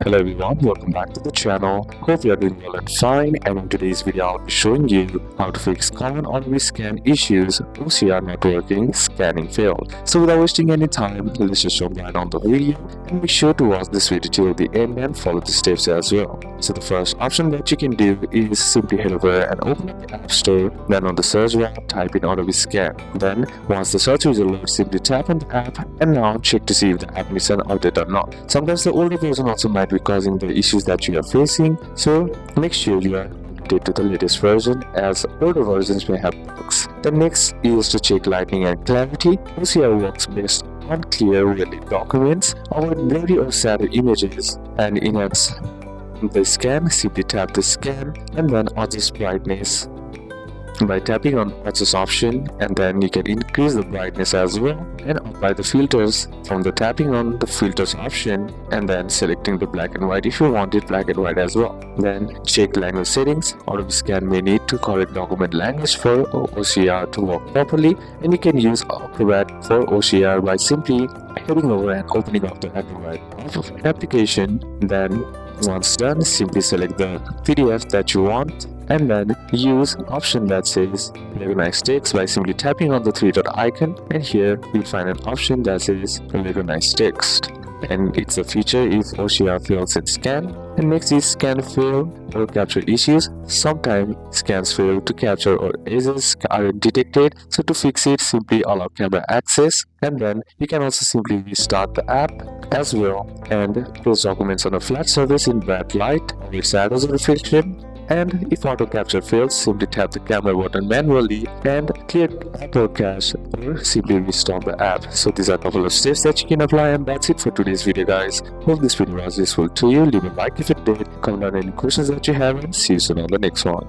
Hello everyone, welcome back to the channel. Hope you are doing well and fine, and in today's video I'll be showing you how to fix common on scan issues, OCR not working, scanning failed. So without wasting any time, let's just jump right on the video and make sure to watch this video till the end and follow the steps as well. So the first option that you can do is simply head over and open up the App Store, then on the search bar type in Adobe Scan. Then once the search result loads, simply tap on the app and now check to see if the app needs an update or not. Sometimes the older version also might be causing the issues that you are facing, so make sure you are updated to the latest version as older versions may have bugs. The next is to check lightning and clarity. OCR works best on clear real documents, avoid blurry or sad images, and enhance the scan. Simply tap the scan and then adjust brightness by tapping on adjust option, and then you can increase the brightness as well and apply the filters from the tapping on the filters option and then selecting the black and white if you want it black and white as well. Then check language settings. Adobe Scan may need to correct document language for OCR to work properly, and you can use Acrobat for OCR by simply heading over and opening up the Acrobat application. Then once done, simply select the PDF that you want and then use option that says recognize text by simply tapping on the three-dot icon, and here you'll find an option that says recognize text, and it's a feature if OCR fails in scan and makes this scan fail or capture issues. Sometimes scans fail to capture or edges aren't detected, so to fix it, simply allow camera access, and then you can also simply restart the app as well and close documents on a flat surface in bright light with shadows or reflection. And if auto capture fails, simply tap the camera button manually and clear Apple cache or simply restart the app. So these are a couple of steps that you can apply, and that's it for today's video guys. Hope this video was useful to you. Leave a like if it did, comment down any questions that you have, and see you soon on the next one.